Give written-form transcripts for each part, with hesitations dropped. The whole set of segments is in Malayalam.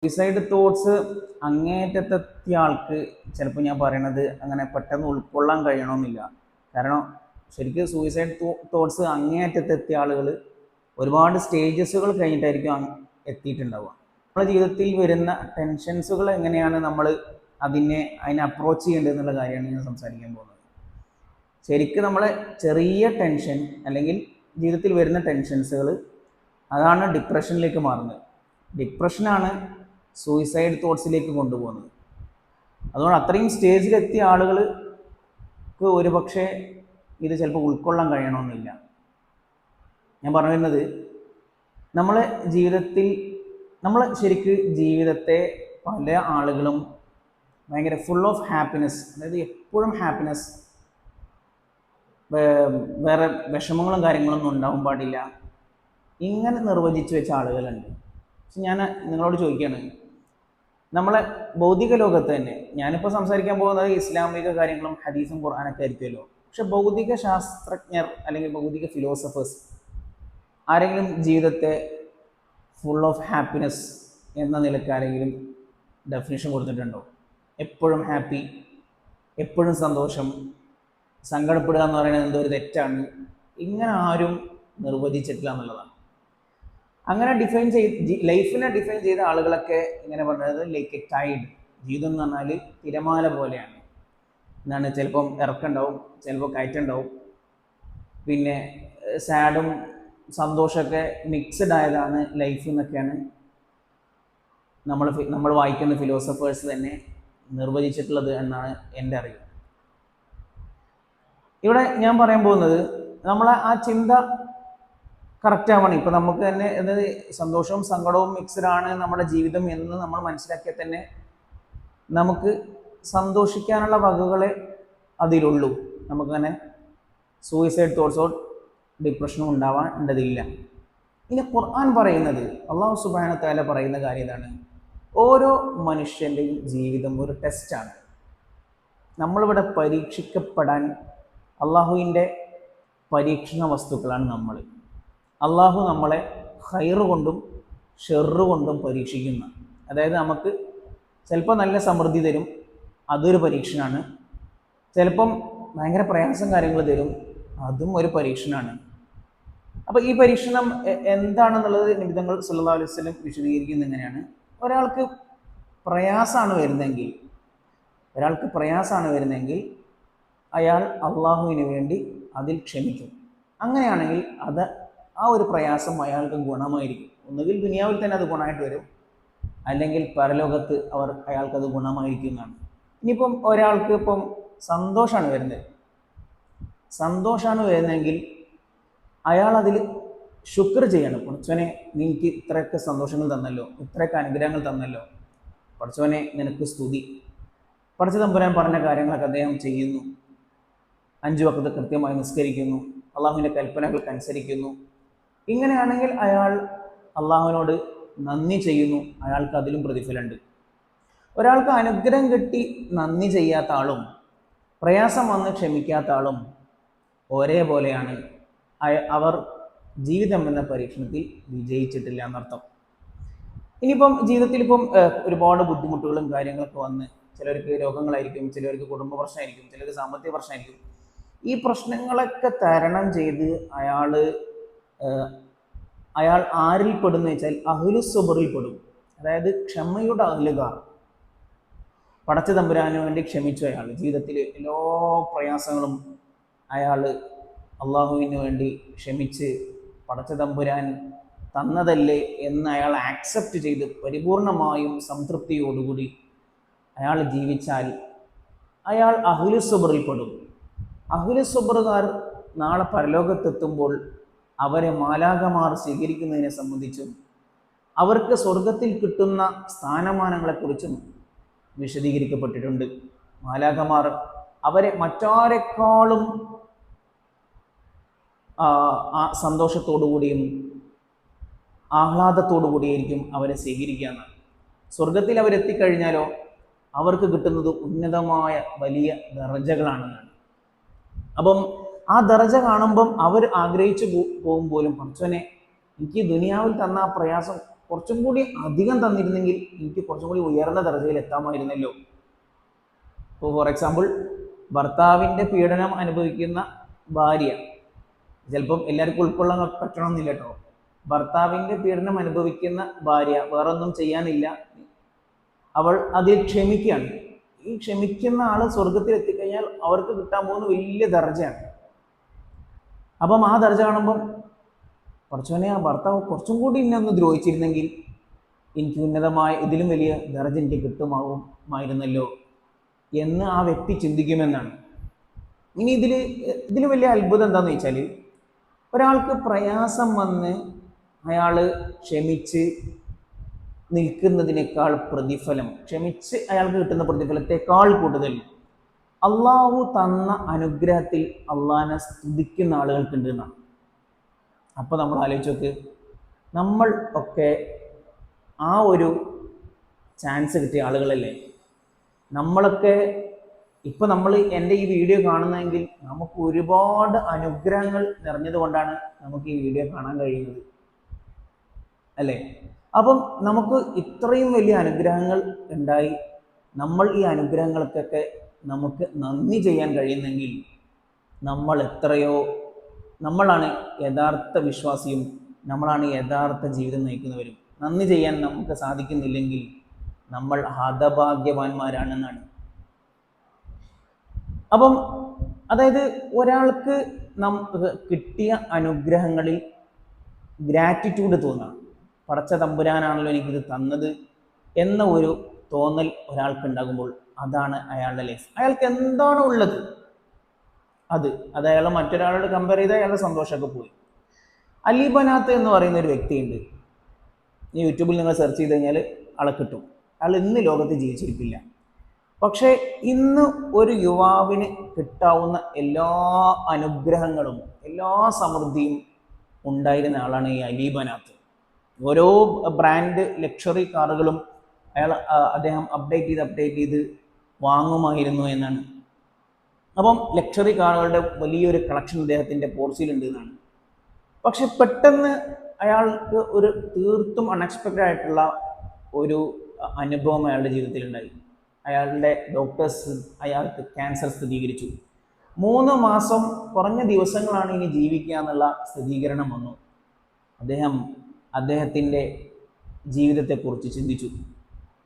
സൂയിസൈഡ് തോട്ട്സ് അങ്ങേയറ്റത്തെത്തിയ ആൾക്ക് ചിലപ്പോൾ ഞാൻ പറയണത് അങ്ങനെ പെട്ടെന്ന് ഉൾക്കൊള്ളാൻ കഴിയണമെന്നില്ല. കാരണം ശരിക്കും സൂയിസൈഡ് തോട്ട്സ് അങ്ങേയറ്റത്തെത്തിയ ആളുകൾ ഒരുപാട് സ്റ്റേജസുകൾ കഴിഞ്ഞിട്ടായിരിക്കും എത്തിയിട്ടുണ്ടാവുക. നമ്മുടെ ജീവിതത്തിൽ വരുന്ന ടെൻഷൻസുകൾ എങ്ങനെയാണ് നമ്മൾ അതിനെ അപ്രോച്ച് ചെയ്യേണ്ടത് എന്നുള്ള കാര്യമാണ് ഞാൻ സംസാരിക്കാൻ പോകുന്നത്. ശരിക്കും നമ്മളെ ചെറിയ ടെൻഷൻ അല്ലെങ്കിൽ ജീവിതത്തിൽ വരുന്ന ടെൻഷൻസുകൾ അതാണ് ഡിപ്രഷനിലേക്ക് മാറുന്നത്. ഡിപ്രഷനാണ് സൂയിസൈഡ് തോട്ട്സിലേക്ക് കൊണ്ടുപോകുന്നത്. അതുകൊണ്ട് അത്രയും സ്റ്റേജിലെത്തിയ ആളുകൾക്ക് ഒരുപക്ഷെ ഇത് ചിലപ്പോൾ ഉൾക്കൊള്ളാൻ കഴിയണമെന്നില്ല. ഞാൻ പറയുന്നത് നമ്മളെ ജീവിതത്തിൽ നമ്മൾ ശരിക്ക് ജീവിതത്തെ പല ആളുകളും ഭയങ്കര ഫുൾ ഓഫ് ഹാപ്പിനെസ്, അതായത് എപ്പോഴും ഹാപ്പിനെസ്, വേറെ വിഷമങ്ങളും കാര്യങ്ങളൊന്നും ഉണ്ടാവാൻ പാടില്ല, ഇങ്ങനെ നിർവചിച്ച് വെച്ച ആളുകളുണ്ട്. പക്ഷെ ഞാൻ നിങ്ങളോട് ചോദിക്കുകയാണ്, നമ്മളെ ഭൗതിക ലോകത്ത് തന്നെ, ഞാനിപ്പോൾ സംസാരിക്കാൻ പോകുന്നത് ഇസ്ലാമിക കാര്യങ്ങളും ഹദീസും ഖുർആനൊക്കെ ആയിരിക്കുമല്ലോ, പക്ഷെ ഭൗതിക ശാസ്ത്രജ്ഞർ അല്ലെങ്കിൽ ഭൗതിക ഫിലോസഫേഴ്സ് ആരെങ്കിലും ജീവിതത്തെ ഫുൾ ഓഫ് ഹാപ്പിനെസ് എന്ന നിലയ്ക്ക് ആരെങ്കിലും ഡെഫിനിഷൻ കൊടുത്തിട്ടുണ്ടോ? എപ്പോഴും ഹാപ്പി, എപ്പോഴും സന്തോഷം, സങ്കടപ്പെടുക എന്ന് പറയുന്നത് എന്തോ ഒരു തെറ്റാണ്, ഇങ്ങനെ ആരും നിർവചിച്ചിട്ടില്ല എന്നുള്ളതാണ്. അങ്ങനെ ലൈഫിനെ ഡിഫൈൻ ചെയ്ത ആളുകളൊക്കെ ഇങ്ങനെ പറഞ്ഞത് ലൈക്ക് എ ടൈഡ്, ജീവിതം എന്ന് പറഞ്ഞാൽ തിരമാല പോലെയാണ് എന്നാണ്. ചിലപ്പം ഇറക്കുണ്ടാവും, ചിലപ്പോൾ കയറ്റുണ്ടാവും, പിന്നെ സാഡും സന്തോഷമൊക്കെ മിക്സഡ് ആയതാണ് ലൈഫ് എന്നൊക്കെയാണ് നമ്മൾ വായിക്കുന്ന ഫിലോസഫേഴ്സ് തന്നെ നിർവചിച്ചിട്ടുള്ളത് എന്നാണ് എൻ്റെ അറിവ്. ഇവിടെ ഞാൻ പറയാൻ പോകുന്നത് നമ്മളെ ആ ചിന്ത കറക്റ്റ് ആവണം. ഇപ്പം നമുക്ക് തന്നെ അതായത് സന്തോഷവും സങ്കടവും മിക്സഡാണ് നമ്മുടെ ജീവിതം എന്ന് നമ്മൾ മനസ്സിലാക്കിയാൽ തന്നെ നമുക്ക് സന്തോഷിക്കാനുള്ള വകകളെ അതിലുള്ളൂ. നമുക്കങ്ങനെ സൂയിസൈഡ് തോട്ട്സോ ഡിപ്രഷനും ഉണ്ടാവേണ്ടതില്ല. ഇനി ഖുർആൻ പറയുന്നത്, അള്ളാഹു സുബ്ഹാനഹു വ തആല പറയുന്ന കാര്യം ഇതാണ്: ഓരോ മനുഷ്യൻ്റെയും ജീവിതം ഒരു ടെസ്റ്റാണ്. നമ്മളിവിടെ പരീക്ഷിക്കപ്പെടാൻ അള്ളാഹുവിൻ്റെ പരീക്ഷണ വസ്തുക്കളാണ് നമ്മൾ. അള്ളാഹു നമ്മളെ ഖൈറ് കൊണ്ടും ഷെറ് കൊണ്ടും പരീക്ഷിക്കുന്ന, അതായത് നമുക്ക് ചിലപ്പോൾ നല്ല സമൃദ്ധി തരും, അതൊരു പരീക്ഷണമാണ്. ചിലപ്പം ഭയങ്കര പ്രയാസം കാര്യങ്ങൾ തരും, അതും ഒരു പരീക്ഷണമാണ്. അപ്പോൾ ഈ പരീക്ഷണം എന്താണെന്നുള്ളത് നബി തങ്ങൾ സല്ലല്ലാഹു അലൈഹി വസല്ലം വിശദീകരിക്കുന്നത് എങ്ങനെയാണ്: ഒരാൾക്ക് പ്രയാസമാണ് വരുന്നതെങ്കിൽ അയാൾ അള്ളാഹുവിന് വേണ്ടി അതിൽ ക്ഷമിക്കും. അങ്ങനെയാണെങ്കിൽ ആ ഒരു പ്രയാസം അയാൾക്ക് ഗുണമായിരിക്കും. ഒന്നുകിൽ ദുനിയാവിൽ തന്നെ അത് ഗുണമായിട്ട് വരും, അല്ലെങ്കിൽ പരലോകത്ത് അയാൾക്കത് ഗുണമായിരിക്കുന്നതാണ്. ഇനിയിപ്പം ഒരാൾക്ക് സന്തോഷമാണ് വരുന്നതെങ്കിൽ അയാൾ അതിൽ ശുക്ർ ചെയ്യണം. പഠിച്ചവനെ, നിനക്ക് ഇത്രയൊക്കെ സന്തോഷങ്ങൾ തന്നല്ലോ, ഇത്രയൊക്കെ അനുഗ്രഹങ്ങൾ തന്നല്ലോ, പഠിച്ചവനെ നിനക്ക് സ്തുതി. പഠിച്ച തമ്പുരാൻ പറഞ്ഞ കാര്യങ്ങളൊക്കെ അദ്ദേഹം ചെയ്യുന്നു, 5 വഖത്ത് കൃത്യമായി നിസ്കരിക്കുന്നു, അള്ളാഹുവിൻ്റെ കൽപ്പനകൾക്ക് അനുസരിക്കുന്നു. ഇങ്ങനെയാണെങ്കിൽ അയാൾ അള്ളാഹുവിനോട് നന്ദി ചെയ്യുന്നു, അയാൾക്ക് അതിലും പ്രതിഫലമുണ്ട്. ഒരാൾക്ക് അനുഗ്രഹം കിട്ടി നന്ദി ചെയ്യാത്ത ആളും പ്രയാസം വന്ന് ക്ഷമിക്കാത്ത ആളും ഒരേപോലെയാണ്. അവർ ജീവിതം എന്ന പരീക്ഷണത്തിൽ വിജയിച്ചിട്ടില്ല എന്നർത്ഥം. ഇനിയിപ്പം ജീവിതത്തിൽ ഒരുപാട് ബുദ്ധിമുട്ടുകളും കാര്യങ്ങളൊക്കെ വന്ന്, ചിലർക്ക് രോഗങ്ങളായിരിക്കും, ചിലർക്ക് കുടുംബ പ്രശ്നമായിരിക്കും, ചിലർക്ക് സാമ്പത്തിക പ്രശ്നമായിരിക്കും. ഈ പ്രശ്നങ്ങളൊക്കെ തരണം ചെയ്ത് അയാൾ ആരിൽ പെടുന്നു വെച്ചാൽ അഹ്ലുസ്സുബ്റിൽ പെടും. അതായത് ക്ഷമയുടെ അഹ്ലുകാർ. പടച്ച തമ്പുരാന് വേണ്ടി ക്ഷമിച്ചു അയാൾ ജീവിതത്തിൽ എല്ലാ പ്രയാസങ്ങളും അയാൾ അള്ളാഹുവിന് വേണ്ടി ക്ഷമിച്ച് പടച്ച തമ്പുരാൻ തന്നതല്ലേ എന്ന് അയാൾ ആക്സെപ്റ്റ് ചെയ്ത് പരിപൂർണമായും സംതൃപ്തിയോടുകൂടി അയാൾ ജീവിച്ചാൽ അയാൾ അഹ്ലുസ്സുബ്റിൽ പെടും. അഹ്ലുസ്സുബ്റുകാർ നാളെ പരലോകത്തെത്തുമ്പോൾ അവരെ മാലാഖമാർ സ്വീകരിക്കുന്നതിനെ സംബന്ധിച്ചും അവർക്ക് സ്വർഗത്തിൽ കിട്ടുന്ന സ്ഥാനമാനങ്ങളെക്കുറിച്ചും വിശദീകരിക്കപ്പെട്ടിട്ടുണ്ട്. മാലാഖമാർ അവരെ മറ്റാരെക്കാളും സന്തോഷത്തോടുകൂടിയും ആഹ്ലാദത്തോടു കൂടിയായിരിക്കും അവരെ സ്വീകരിക്കുക എന്നാണ്. സ്വർഗത്തിൽ അവരെത്തിക്കഴിഞ്ഞാലോ അവർക്ക് കിട്ടുന്നത് ഉന്നതമായ വലിയ ദറജകളാണെന്നാണ്. അപ്പം ആ ദറജ കാണുമ്പം അവർ ആഗ്രഹിച്ചു പോകും പോലും, പഠിച്ചവനെ എനിക്ക് ദുനിയാവിൽ തന്ന ആ പ്രയാസം കുറച്ചും കൂടി അധികം തന്നിരുന്നെങ്കിൽ എനിക്ക് കുറച്ചും കൂടി ഉയർന്ന ദർജയിൽ എത്താമായിരുന്നല്ലോ. ഇപ്പോൾ ഫോർ എക്സാമ്പിൾ, ഭർത്താവിൻ്റെ പീഡനം അനുഭവിക്കുന്ന ഭാര്യ, ചിലപ്പം എല്ലാവർക്കും ഉൾക്കൊള്ളാൻ പറ്റണമെന്നില്ല കേട്ടോ. ഭർത്താവിൻ്റെ പീഡനം അനുഭവിക്കുന്ന ഭാര്യ വേറൊന്നും ചെയ്യാനില്ല, അവൾ അതിൽ ക്ഷമിക്കുകയാണ്. ഈ ക്ഷമിക്കുന്ന ആൾ സ്വർഗത്തിൽ എത്തിക്കഴിഞ്ഞാൽ അവർക്ക് കിട്ടാൻ പോകുന്ന വലിയ ദർജയാണ്. അപ്പം ആ ദർജ കാണുമ്പം കുറച്ചോനെ ആ ഭർത്താവ് കുറച്ചും കൂടി എന്നെ ഒന്ന് ദ്രോഹിച്ചിരുന്നെങ്കിൽ എനിക്ക് ഉന്നതമായ ഇതിലും വലിയ ദർജ എനിക്ക് കിട്ടുമായിരുന്നല്ലോ എന്ന് ആ വ്യക്തി ചിന്തിക്കുമെന്നാണ്. ഇനി ഇതിൽ വലിയ അത്ഭുതം എന്താണെന്ന് വെച്ചാൽ, ഒരാൾക്ക് പ്രയാസം വന്ന് അയാൾ ക്ഷമിച്ച് നിൽക്കുന്നതിനേക്കാൾ പ്രതിഫലം, ക്ഷമിച്ച് അയാൾക്ക് കിട്ടുന്ന പ്രതിഫലത്തെക്കാൾ കൂടുതൽ അള്ളാഹു തന്ന അനുഗ്രഹത്തിൽ അള്ളാഹിനെ സ്തുതിക്കുന്ന ആളുകൾക്കുണ്ട് എന്നാണ്. അപ്പോൾ നമ്മൾ ആലോചിച്ച് നോക്ക്, നമ്മൾ ഒക്കെ ആ ഒരു ചാൻസ് കിട്ടിയ ആളുകളല്ലേ. നമ്മളൊക്കെ ഇപ്പം നമ്മൾ എൻ്റെ ഈ വീഡിയോ കാണുന്നതെങ്കിൽ നമുക്ക് ഒരുപാട് അനുഗ്രഹങ്ങൾ നിറഞ്ഞതുകൊണ്ടാണ് നമുക്ക് ഈ വീഡിയോ കാണാൻ കഴിയുന്നത്, അല്ലേ? അപ്പം നമുക്ക് ഇത്രയും വലിയ അനുഗ്രഹങ്ങൾ ഉണ്ടായി, നമ്മൾ ഈ അനുഗ്രഹങ്ങൾക്കൊക്കെ നമുക്ക് നന്ദി ചെയ്യാൻ കഴിയുന്നെങ്കിൽ നമ്മളാണ് യഥാർത്ഥ വിശ്വാസിയും നമ്മളാണ് യഥാർത്ഥ ജീവിതം നയിക്കുന്നവരും. നന്ദി ചെയ്യാൻ നമുക്ക് സാധിക്കുന്നില്ലെങ്കിൽ നമ്മൾ ഹതഭാഗ്യവാന്മാരാണെന്നാണ്. അപ്പം അതായത് ഒരാൾക്ക് നമുക്ക് കിട്ടിയ അനുഗ്രഹങ്ങളിൽ ഗ്രാറ്റിറ്റ്യൂഡ് തോന്നാം. പടച്ച തമ്പുരാനാണല്ലോ എനിക്കിത് തന്നത് എന്ന ഒരു തോന്നൽ ഒരാൾക്കുണ്ടാകുമ്പോൾ അതാണ് അയാളുടെ ലൈഫ്. അയാൾക്ക് എന്താണോ ഉള്ളത് അത് അയാൾ മറ്റൊരാളോട് കമ്പയർ ചെയ്ത് അയാളുടെ സന്തോഷമൊക്കെ പോയി. അലി ബനാത്ത് എന്ന് പറയുന്ന ഒരു വ്യക്തിയുണ്ട്. യൂട്യൂബിൽ നിങ്ങൾ സെർച്ച് ചെയ്ത് കഴിഞ്ഞാൽ ആളെ കിട്ടും. അയാൾ ഇന്ന് ലോകത്ത് ജീവിച്ചിരിക്കില്ല. പക്ഷേ ഇന്ന് ഒരു യുവാവിന് കിട്ടാവുന്ന എല്ലാ അനുഗ്രഹങ്ങളും എല്ലാ സമൃദ്ധിയും ഉണ്ടായിരുന്ന ആളാണ് ഈ അലി ബനാത്ത്. ഓരോ ബ്രാൻഡ് ലക്ഷറി കാറുകളും അദ്ദേഹം അപ്ഡേറ്റ് ചെയ്ത് വാങ്ങുമായിരുന്നു എന്നാണ്. അപ്പം ലക്ഷറി കാറുകളുടെ വലിയൊരു കളക്ഷൻ അദ്ദേഹത്തിൻ്റെ പോർച്ചിലുണ്ട് എന്നാണ്. പക്ഷെ പെട്ടെന്ന് അയാൾക്ക് ഒരു തീർത്തും അൺഎക്സ്പെക്റ്റഡ് ആയിട്ടുള്ള ഒരു അനുഭവം അയാളുടെ ജീവിതത്തിലുണ്ടായി. അയാളുടെ ഡോക്ടേഴ്സ് അയാൾക്ക് ക്യാൻസർ സ്ഥിരീകരിച്ചു. 3 മാസം കുറഞ്ഞ ദിവസങ്ങളാണ് ഇനി ജീവിക്കുക എന്നുള്ള സ്ഥിരീകരണം വന്നു. അദ്ദേഹത്തിൻ്റെ ജീവിതത്തെക്കുറിച്ച് ചിന്തിച്ചു.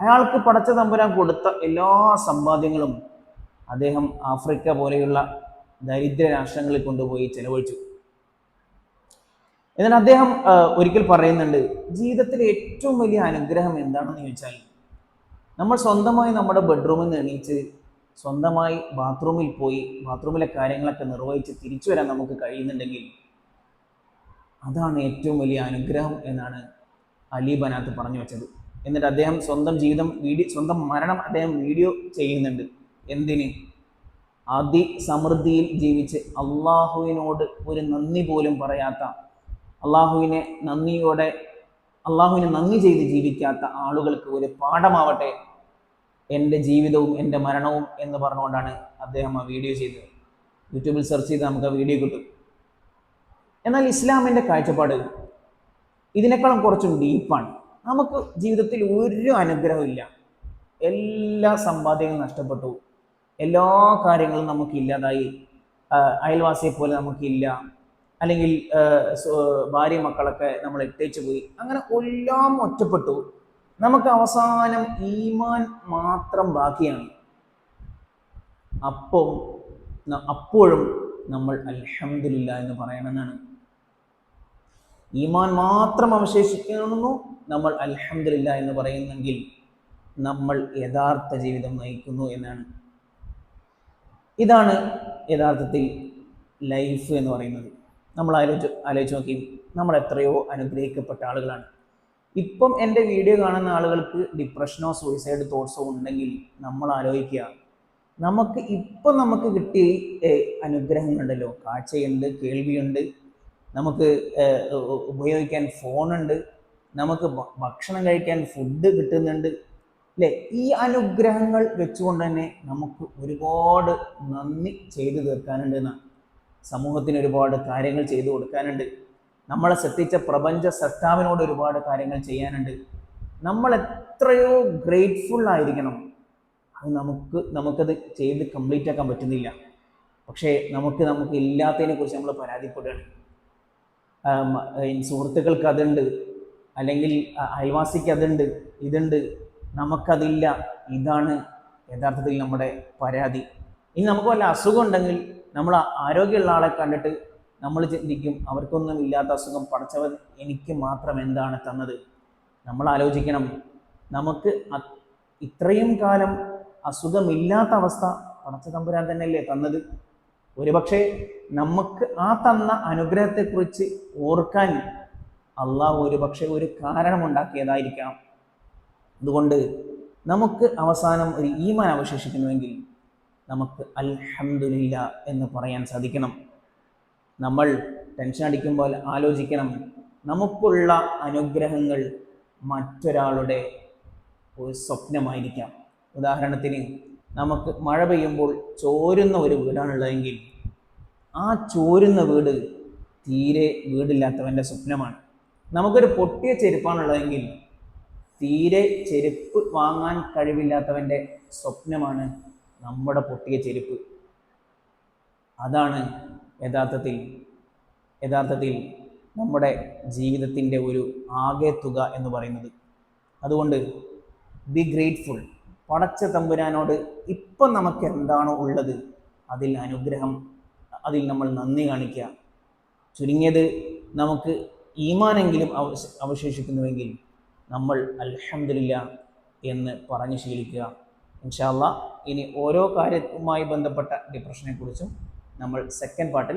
അയാൾക്ക് പടച്ച തമ്പുരാൻ കൊടുത്ത എല്ലാ സമ്പാദ്യങ്ങളും അദ്ദേഹം ആഫ്രിക്ക പോലെയുള്ള ദരിദ്ര രാഷ്ട്രങ്ങളിൽ കൊണ്ടുപോയി ചെലവഴിച്ചു. എന്നാൽ അദ്ദേഹം ഒരിക്കൽ പറയുന്നുണ്ട്, ജീവിതത്തിലെ ഏറ്റവും വലിയ അനുഗ്രഹം എന്താണെന്ന് ചോദിച്ചാൽ, നമ്മൾ സ്വന്തമായി നമ്മുടെ ബെഡ്റൂമിൽ നിന്ന് എണീച്ച് സ്വന്തമായി ബാത്റൂമിൽ പോയി ബാത്റൂമിലെ കാര്യങ്ങളൊക്കെ നിർവഹിച്ച് തിരിച്ചു വരാൻ നമുക്ക് കഴിയുന്നുണ്ടെങ്കിൽ അതാണ് ഏറ്റവും വലിയ അനുഗ്രഹം എന്നാണ് അലി ബനാത്ത് പറഞ്ഞു വെച്ചത്. എന്നിട്ട് അദ്ദേഹം സ്വന്തം മരണം അദ്ദേഹം വീഡിയോ ചെയ്യുന്നുണ്ട്. എന്തിന്? അതിസമൃദ്ധിയിൽ ജീവിച്ച് അള്ളാഹുവിനോട് ഒരു നന്ദി പോലും പറയാത്ത, അള്ളാഹുവിനെ നന്ദി ചെയ്ത് ജീവിക്കാത്ത ആളുകൾക്ക് ഒരു പാഠമാവട്ടെ എൻ്റെ ജീവിതവും എൻ്റെ മരണവും എന്ന് പറഞ്ഞുകൊണ്ടാണ് അദ്ദേഹം ആ വീഡിയോ ചെയ്തത്. യൂട്യൂബിൽ സെർച്ച് ചെയ്ത് നമുക്ക് ആ വീഡിയോ കിട്ടും. എന്നാൽ ഇസ്ലാമിൻ്റെ കാഴ്ചപ്പാട് ഇതിനേക്കാളും കുറച്ചും ഡീപ്പാണ്. നമുക്ക് ജീവിതത്തിൽ ഒരു അനുഗ്രഹമില്ല, എല്ലാ സമ്പാദ്യങ്ങളും നഷ്ടപ്പെട്ടു, എല്ലാ കാര്യങ്ങളും നമുക്കില്ലാതായി, അയൽവാസിയെ പോലെ നമുക്കില്ല, അല്ലെങ്കിൽ ഭാര്യ മക്കളൊക്കെ നമ്മൾ ഇട്ടേച്ചു പോയി, അങ്ങനെ എല്ലാം ഒറ്റപ്പെട്ടു. നമുക്ക് അവസാനം ഈമാൻ മാത്രം ബാക്കിയാണ്. അപ്പോഴും നമ്മൾ അൽഹംദുലില്ലാഹ് എന്ന് പറയണമെന്നാണ്. ഈമാൻ മാത്രം അവശേഷിക്കുന്നു, നമ്മൾ അൽഹംദുലില്ലാഹ് എന്ന് പറയുന്നെങ്കിൽ നമ്മൾ യഥാർത്ഥ ജീവിതം നയിക്കുന്നു എന്നാണ്. ഇതാണ് യഥാർത്ഥത്തിൽ ലൈഫ് എന്ന് പറയുന്നത്. നമ്മൾ ആലോചിച്ച് നോക്കി, നമ്മൾ എത്രയോ അനുഗ്രഹിക്കപ്പെട്ട ആളുകളാണ്. ഇപ്പം എൻ്റെ വീഡിയോ കാണുന്ന ആളുകൾക്ക് ഡിപ്രഷനോ സൂയിസൈഡ് തോട്ട്സോ ഉണ്ടെങ്കിൽ നമ്മൾ ആലോചിക്കുക, നമുക്ക് കിട്ടിയ അനുഗ്രഹങ്ങളുണ്ടല്ലോ, കാഴ്ചയുണ്ട്, കേൾവിയുണ്ട്, നമുക്ക് ഉപയോഗിക്കാൻ ഫോണുണ്ട്, നമുക്ക് ഭക്ഷണം കഴിക്കാൻ ഫുഡ് കിട്ടുന്നുണ്ട്, അല്ലേ? ഈ അനുഗ്രഹങ്ങൾ വെച്ചുകൊണ്ട് തന്നെ നമുക്ക് ഒരുപാട് നന്ദി ചെയ്തു തീർക്കാനുണ്ട് എന്നാണ്. സമൂഹത്തിന് ഒരുപാട് കാര്യങ്ങൾ ചെയ്തു കൊടുക്കാനുണ്ട്. നമ്മളെ സൃഷ്ടിച്ച പ്രപഞ്ച സൃഷ്ടാവിനോട് ഒരുപാട് കാര്യങ്ങൾ ചെയ്യാനുണ്ട്. നമ്മൾ എത്രയോ ഗ്രേറ്റ്ഫുൾ ആയിരിക്കണം. അത് നമുക്കത് ചെയ്ത് കംപ്ലീറ്റ് ആക്കാൻ പറ്റുന്നില്ല. പക്ഷേ നമുക്ക് ഇല്ലാത്തതിനെ കുറിച്ച് നമ്മൾ പരാതിപ്പെടുകയാണ്. സുഹൃത്തുക്കൾക്ക് അതുണ്ട്, അല്ലെങ്കിൽ അയൽവാസിക്ക് അതുണ്ട്, ഇതുണ്ട്, നമുക്കതില്ല. ഇതാണ് യഥാർത്ഥത്തിൽ നമ്മുടെ പരാതി. ഇനി നമുക്ക് വല്ല അസുഖം ഉണ്ടെങ്കിൽ നമ്മൾ ആരോഗ്യമുള്ള ആളെ കണ്ടിട്ട് നമ്മൾ ചിന്തിക്കും, അവർക്കൊന്നും ഇല്ലാത്ത അസുഖം പടച്ചവൻ എനിക്ക് മാത്രം എന്താണ് തന്നത്. നമ്മൾ ആലോചിക്കണം, നമുക്ക് ഇത്രയും കാലം അസുഖമില്ലാത്ത അവസ്ഥ പടച്ച തമ്പുരാൻ തന്നെയല്ലേ തന്നത്. ഒരുപക്ഷെ നമുക്ക് ആ തന്ന അനുഗ്രഹത്തെക്കുറിച്ച് ഓർക്കാൻ അള്ളാഹു ഒരുപക്ഷെ ഒരു കാരണമുണ്ടാക്കിയതായിരിക്കാം. അതുകൊണ്ട് നമുക്ക് അവസാനം ഒരു ഈമാൻ അവശേഷിക്കുന്നുവെങ്കിൽ നമുക്ക് അൽഹംദുലില്ലാ എന്ന് പറയാൻ സാധിക്കണം. നമ്മൾ ടെൻഷൻ അടിക്കുമ്പോൾ ആലോചിക്കണം, നമുക്കുള്ള അനുഗ്രഹങ്ങൾ മറ്റൊരാളുടെ ഒരു സ്വപ്നമായിരിക്കാം. ഉദാഹരണത്തിന്, നമുക്ക് മഴ പെയ്യുമ്പോൾ ചോരുന്ന ഒരു വീടാണുള്ളതെങ്കിൽ ആ ചോരുന്ന വീട് തീരെ വീടില്ലാത്തവൻ്റെ സ്വപ്നമാണ്. നമുക്കൊരു പൊട്ടിയ ചെരുപ്പാണുള്ളതെങ്കിൽ തീരെ ചെരുപ്പ് വാങ്ങാൻ കഴിവില്ലാത്തവൻ്റെ സ്വപ്നമാണ് നമ്മുടെ പൊട്ടിയ ചെരുപ്പ്. അതാണ് യഥാർത്ഥത്തിൽ നമ്മുടെ ജീവിതത്തിൻ്റെ ഒരു ആകെ തുക എന്ന് പറയുന്നത്. അതുകൊണ്ട് ബി ഗ്രേറ്റ്ഫുൾ. പടച്ച തമ്പുരാനോട് ഇപ്പം നമുക്ക് എന്താണോ ഉള്ളത് അതിൽ അനുഗ്രഹം, അതിൽ നമ്മൾ നന്ദി കാണിക്കുക. ചുരുങ്ങിയത് നമുക്ക് ഈമാനെങ്കിലും അവശേഷിക്കുന്നുവെങ്കിൽ നമ്മൾ അൽഹംദുലില്ലാ എന്ന് പറഞ്ഞ് ശീലിക്കുക. ഇൻഷാ അല്ലാഹ് ഇനി ഓരോ കാര്യവുമായി ബന്ധപ്പെട്ട ഡിപ്രഷനെ കുറിച്ചും നമ്മൾ സെക്കൻഡ് പാർട്ടിൽ